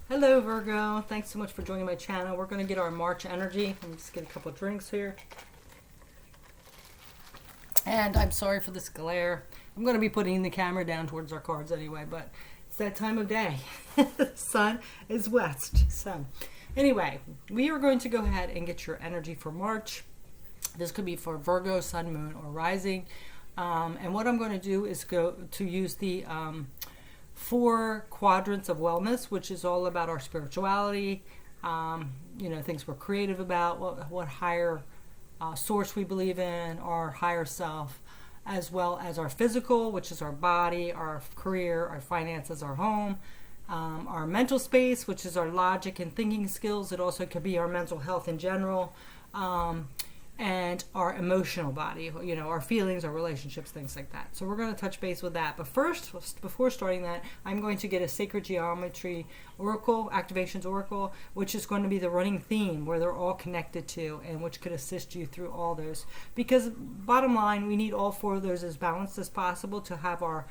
Hello Virgo, thanks so much for joining my channel. We're going to get our March energy. Let me just get a couple of drinks here. And I'm sorry for this glare. I'm going to be putting the camera down towards our cards anyway, but it's that time of day. The sun is west. So anyway, we are going to go ahead and get your energy for March. This could be for Virgo, Sun, Moon, or Rising. And what I'm going to do is go to use the 4 quadrants of wellness, which is all about our spirituality, things we're creative about, what higher source we believe in, our higher self, as well as our physical, which is our body, our career, our finances, our home, our mental space, which is our logic and thinking skills. It also could be our mental health in general, and our emotional body, our feelings, our relationships, things like that. So we're going to touch base with that. But first, before starting that, I'm going to get a sacred geometry oracle, activations oracle, which is going to be the running theme where they're all connected to, and which could assist you through all those. Because bottom line, we need all 4 of those as balanced as possible to have our,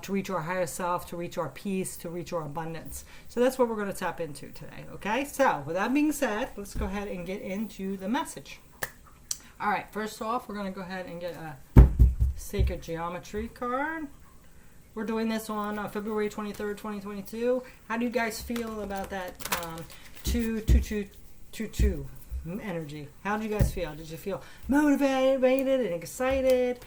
to reach our higher self, to reach our peace, to reach our abundance. So that's what we're going to tap into today. Okay. So with that being said, let's go ahead and get into the message. All right, first off, we're going to go ahead and get a Sacred Geometry card. We're doing this on February 23rd, 2022. How do you guys feel about that 2-2-2-2-2 energy? How did you guys feel? Did you feel motivated and excited,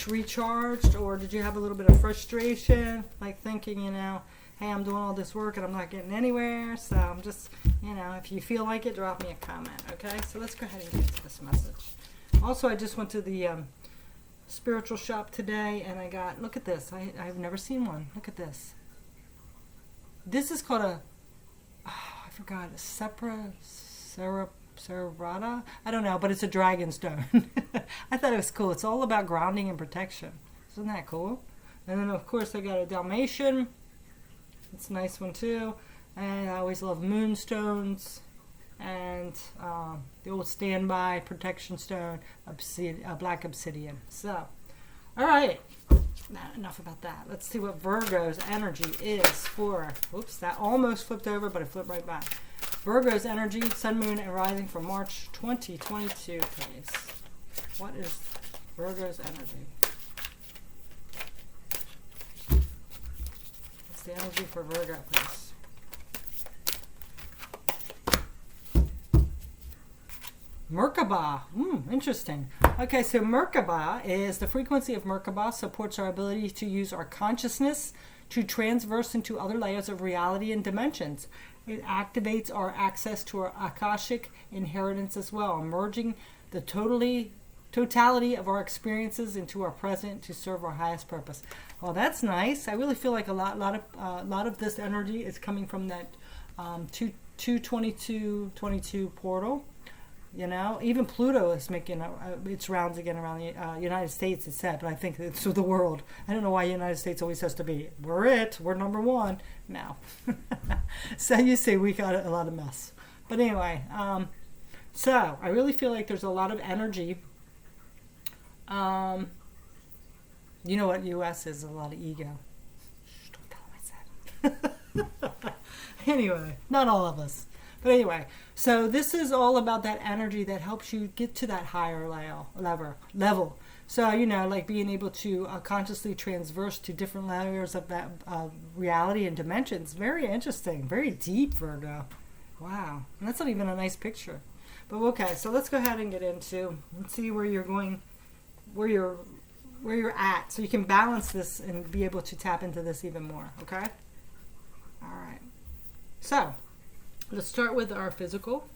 recharged, or did you have a little bit of frustration, like thinking, hey, I'm doing all this work and I'm not getting anywhere? So I'm just, if you feel like it, drop me a comment, okay? So let's go ahead and get to this message. Also, I just went to the spiritual shop today and I got, look at this. I've never seen one. Look at this. This is called I forgot, a Cerebrata? I don't know, but it's a dragon stone. I thought it was cool. It's all about grounding and protection. Isn't that cool? And then, of course, I got a Dalmatian. It's a nice one too, and I always love moonstones, and the old standby protection stone, black obsidian. So, all right, enough about that. Let's see what Virgo's energy is for. Oops, that almost flipped over, but it flipped right back. Virgo's energy, Sun, Moon, and Rising for March 2022, please. What is Virgo's energy? The energy for Virgo, please. Merkaba. Interesting. Okay, so Merkaba is the frequency of Merkaba supports our ability to use our consciousness to transverse into other layers of reality and dimensions. It activates our access to our Akashic inheritance as well, merging the totality of our experiences into our present to serve our highest purpose. Well, that's nice. I really feel like a lot of this energy is coming from that 222 portal. Even Pluto is making its rounds again around the United States, it's said, but I think it's the world. I don't know why the United States always has to be, we're number one. No. So you see, we got a lot of mess. But anyway, so I really feel like there's a lot of energy. You know what U.S. is? A lot of ego. Shh, don't tell them I said. Anyway, not all of us. But anyway, so this is all about that energy that helps you get to that higher level. So, like being able to consciously transverse to different layers of that reality and dimensions. Very interesting. Very deep, Virgo. Wow. And that's not even a nice picture. But okay, so let's go ahead and get into, let's see where you're going, where you're at, so you can balance this and be able to tap into this even more. Okay. All right. So let's start with our physical.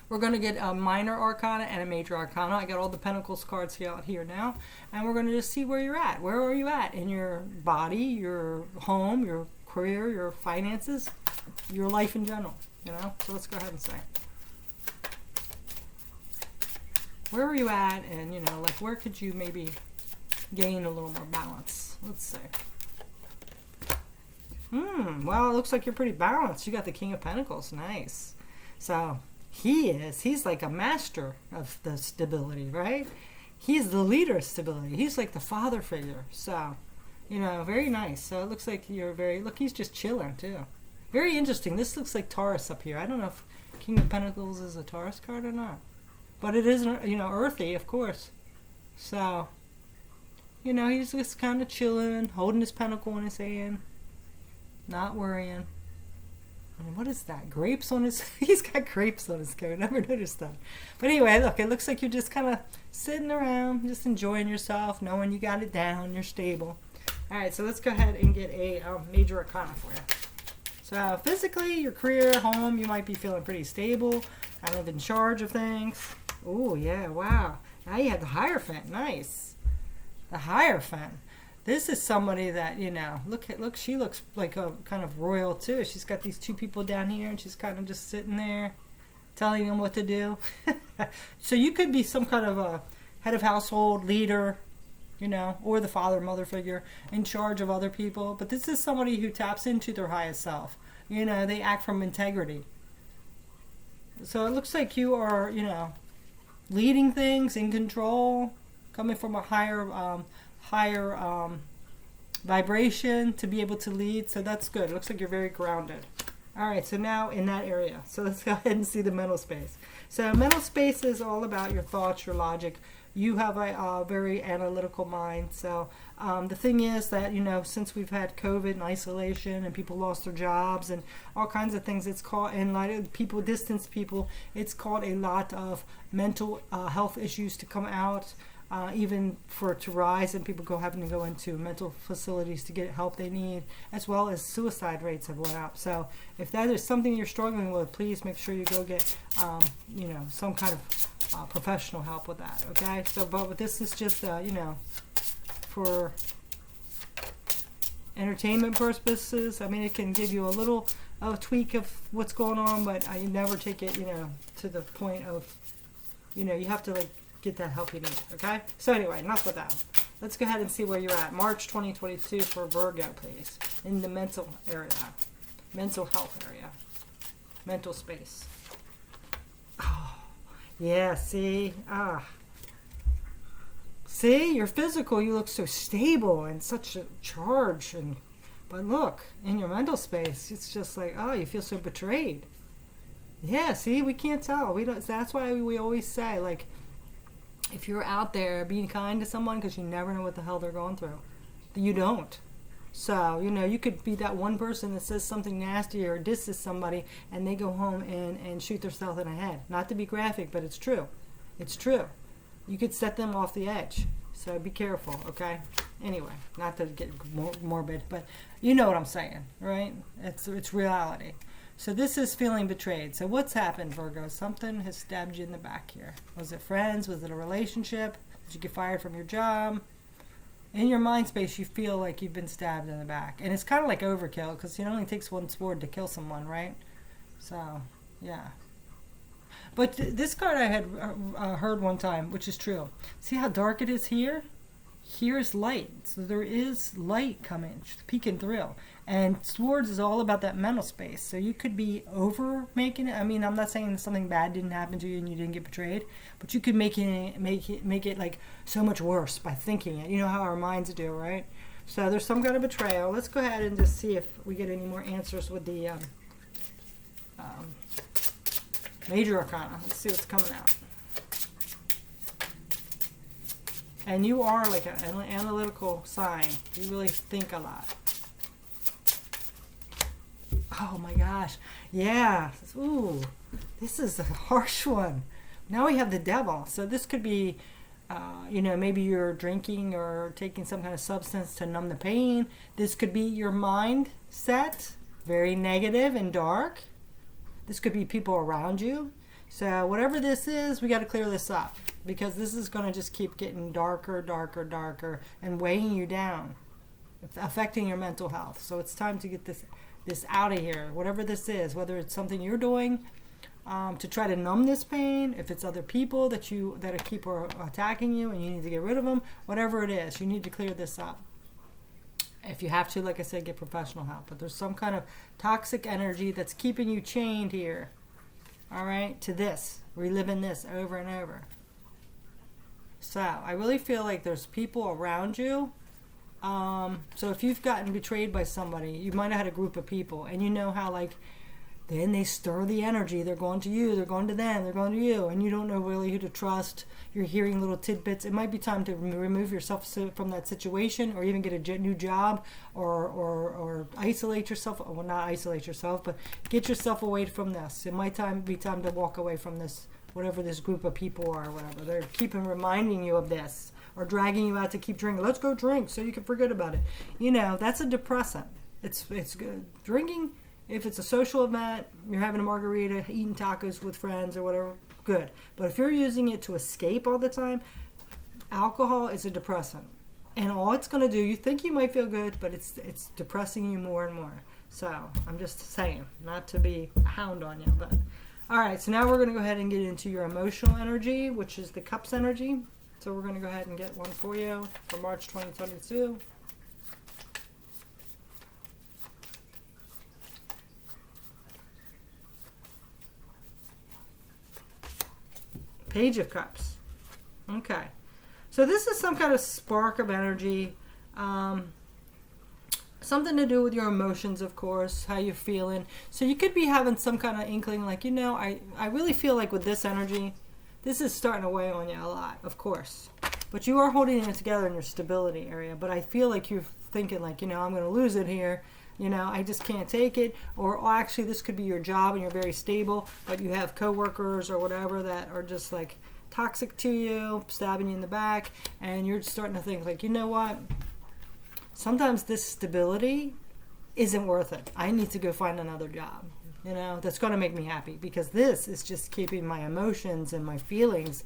We're going to get a minor arcana and a major arcana. I got all the pentacles cards out here now, and we're going to just see where you're at. Where are you at in your body, your home, your career, your finances, your life in general? So let's go ahead and say, where are you at, and where could you maybe gain a little more balance? Let's see. Well, it looks like you're pretty balanced. You got the King of Pentacles. Nice. So he's like a master of the stability, right? He's the leader of stability. He's like the father figure. So, very nice. So it looks like you're look, he's just chilling too. Very interesting. This looks like Taurus up here. I don't know if King of Pentacles is a Taurus card or not. But it is, earthy, of course. So, he's just kind of chilling, holding his pentacle in his hand, not worrying. What is that? Grapes on his... He's got grapes on his coat. I never noticed that. But anyway, look, it looks like you're just kind of sitting around, just enjoying yourself, knowing you got it down, you're stable. All right, so let's go ahead and get a major arcana for you. So physically, your career, home, you might be feeling pretty stable, kind of in charge of things. Oh, yeah, wow. Now you have the Hierophant. Nice. The Hierophant. This is somebody that, look, she looks like a kind of royal too. She's got these two people down here and she's kind of just sitting there telling them what to do. So you could be some kind of a head of household, leader, or the father, mother figure in charge of other people. But this is somebody who taps into their highest self. They act from integrity. So it looks like you are, leading things, in control, coming from a higher vibration to be able to lead. So that's good. It looks like you're very grounded. All right, so now in that area. So let's go ahead and see the mental space. So mental space is all about your thoughts, your logic. You have a very analytical mind. So the thing is that, since we've had COVID and isolation and people lost their jobs and all kinds of things, it's called, and a lot of people, distance people, it's called a lot of mental health issues to come out. Even to rise, and people having to go into mental facilities to get help they need, as well as suicide rates have went up. So if that is something you're struggling with, please make sure you go get some kind of professional help with that. Okay. So, but this is just for entertainment purposes. I mean, it can give you a little tweak of what's going on, but I never take it to the point of you have to get that help you need. Okay, so anyway, enough with that. Let's go ahead and see where you're at. March 2022 for Virgo, please, in the mental area, mental health area, mental space. Oh, yeah, see, your physical, you look so stable and such a charge, but look, in your mental space, it's just like, you feel so betrayed. Yeah, see, we can't tell. We don't. That's why we always say, if you're out there, be kind to someone, because you never know what the hell they're going through. You don't. So, you could be that one person that says something nasty or disses somebody, and they go home and shoot themselves in the head. Not to be graphic, but it's true. It's true. You could set them off the edge. So be careful, okay? Anyway, not to get morbid, but you know what I'm saying, right? It's reality. So this is feeling betrayed. So what's happened, Virgo? Something has stabbed you in the back here. Was it friends? Was it a relationship? Did you get fired from your job? In your mind space, you feel like you've been stabbed in the back. And it's kind of like overkill, because it only takes one sword to kill someone, right? So, yeah. But this card I had heard one time, which is true. See how dark it is here? Here's light. So there is light coming, peeking through. And swords is all about that mental space. So you could be over making it. I mean, I'm not saying something bad didn't happen to you and you didn't get betrayed, but you could make it like so much worse by thinking it. You know how our minds do, right? So there's some kind of betrayal. Let's go ahead and just see if we get any more answers with the major arcana. Let's see what's coming out. And you are like an analytical sign. You really think a lot. Oh my gosh. Yeah. Ooh, this is a harsh one. Now we have the devil. So this could be, maybe you're drinking or taking some kind of substance to numb the pain. This could be your mindset, very negative and dark. This could be people around you. So whatever this is, we got to clear this up, because this is going to just keep getting darker, darker, darker, and weighing you down, affecting your mental health. So it's time to get this out of here, whatever this is, whether it's something you're doing to try to numb this pain, if it's other people that keep attacking you and you need to get rid of them, whatever it is, you need to clear this up. If you have to, like I said, get professional help. But there's some kind of toxic energy that's keeping you chained here, all right, to this, reliving this over and over. So I really feel like there's people around you So if you've gotten betrayed by somebody, you might have had a group of people, and you know how like then they stir the energy. They're going to you, they're going to them, they're going to you, and you don't know really who to trust. You're hearing little tidbits. It might be time to remove yourself from that situation, or even get a new job, or isolate yourself. Well, not isolate yourself, but get yourself away from this. It might be time to walk away from this, whatever this group of people are, or whatever. They're keeping reminding you of this, or dragging you out to keep drinking. Let's go drink so you can forget about it. You know, that's a depressant. It's good. Drinking, if it's a social event, you're having a margarita, eating tacos with friends or whatever, good. But if you're using it to escape all the time, alcohol is a depressant. And all it's going to do, you think you might feel good, but it's depressing you more and more. So I'm just saying, not to be a hound on you. But all right, so now we're going to go ahead and get into your emotional energy, which is the Cups energy. So we're going to go ahead and get one for you for March 2022. Page of Cups. Okay. So this is some kind of spark of energy. Something to do with your emotions, of course, how you're feeling. So you could be having some kind of inkling like, you know, I really feel like with this energy, this is starting to weigh on you a lot, of course. But you are holding it together in your stability area. But I feel like you're thinking like, you know, I'm going to lose it here. You know, I just can't take it. Or actually, this could be your job and you're very stable, but you have coworkers or whatever that are just like toxic to you, stabbing you in the back, and you're starting to think like, you know what? Sometimes this stability isn't worth it. I need to go find another job, you know, that's going to make me happy, because this is just keeping my emotions and my feelings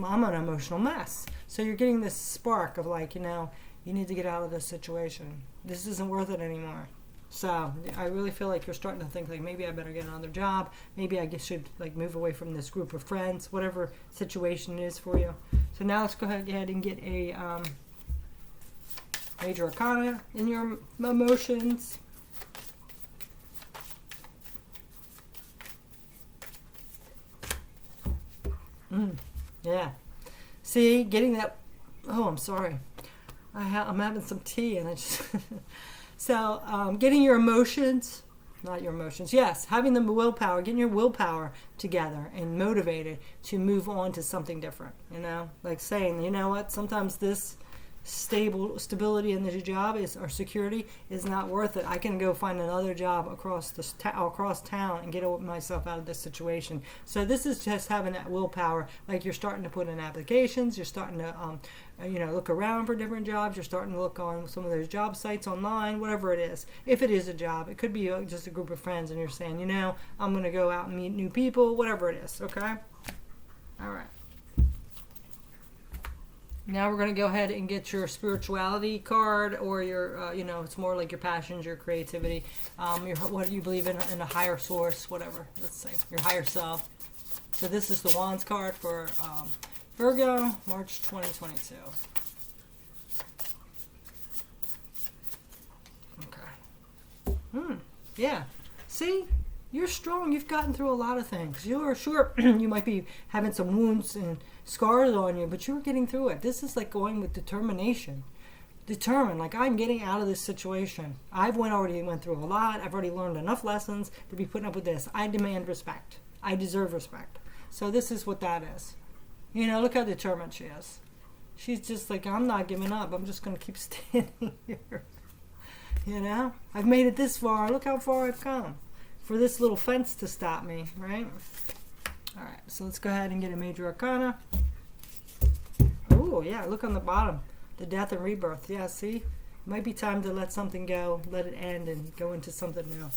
I'm an emotional mess. So you're getting this spark of like, you know, you need to get out of this situation. This isn't worth it anymore. So I really feel like you're starting to think like, maybe I better get another job. Maybe I should like move away from this group of friends, whatever situation it is for you. So now let's go ahead and get a major arcana in your emotions. Yeah. See, getting that. Oh, I'm sorry. I'm having some tea and I just. So, getting your emotions, not your emotions, yes, having the willpower, getting your willpower together and motivated to move on to something different, you know, like saying, you know what, sometimes this stability in the job or security is not worth it. I can go find another job across town and get myself out of this situation. So this is just having that willpower. Like you're starting to put in applications. You're starting to, look around for different jobs. You're starting to look on some of those job sites online, whatever it is. If it is a job, it could be just a group of friends, and you're saying, you know, I'm going to go out and meet new people, whatever it is. Okay. All right. Now we're going to go ahead and get your spirituality card, or your, it's more like your passions, your creativity, what you believe in a higher source, whatever. Let's say your higher self. So this is the Wands card for Virgo, March 2022. Okay. Yeah. See? You're strong. You've gotten through a lot of things. You're sure you might be having some wounds and scars on you, but you're getting through it. This is like going with determination. Determined, like I'm getting out of this situation. I've already went through a lot. I've already learned enough lessons to be putting up with this. I demand respect. I deserve respect. So this is what that is. You know, look how determined she is. She's just like, I'm not giving up. I'm just going to keep standing here. You know, I've made it this far. Look how far I've come for this little fence to stop me, right? All right, so let's go ahead and get a major arcana. Oh, yeah, look on the bottom. The death and rebirth. Yeah, see? It might be time to let something go, let it end, and go into something new.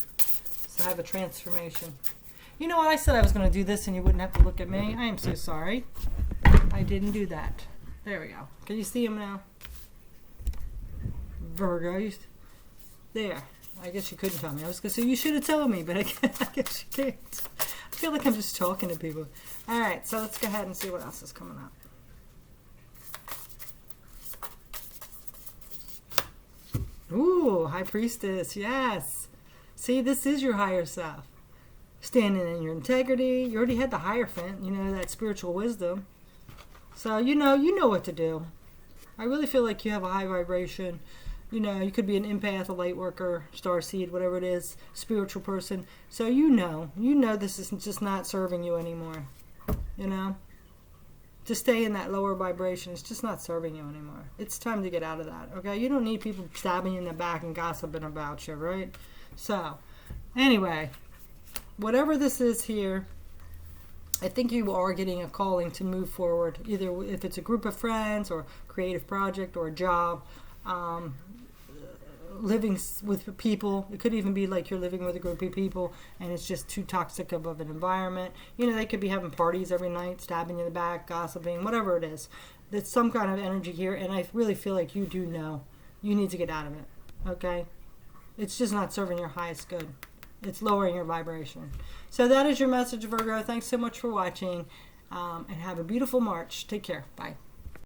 So have a transformation. You know what? I said I was going to do this and you wouldn't have to look at me. I am so sorry. I didn't do that. There we go. Can you see him now? Virgo. There. I guess you couldn't tell me. I was going to say, you should have told me, but I guess you can't. I feel like I'm just talking to people. All right, so let's go ahead and see what else is coming up. Ooh, High Priestess, yes. See, this is your higher self. Standing in your integrity. You already had the Hierophant, that spiritual wisdom. So, you know what to do. I really feel like you have a high vibration. You know, you could be an empath, a light worker, starseed, whatever it is, spiritual person. So you know this is just not serving you anymore. You know? To stay in that lower vibration, it's just not serving you anymore. It's time to get out of that, okay? You don't need people stabbing you in the back and gossiping about you, right? So, anyway, whatever this is here, I think you are getting a calling to move forward, either if it's a group of friends or creative project or a job, living with people. It could even be like you're living with a group of people and it's just too toxic of an environment. You know, they could be having parties every night, stabbing you in the back, gossiping, whatever it is. There's some kind of energy here, and I really feel like you do know. You need to get out of it, okay? It's just not serving your highest good. It's lowering your vibration. So that is your message, Virgo. Thanks so much for watching, and have a beautiful March. Take care. Bye.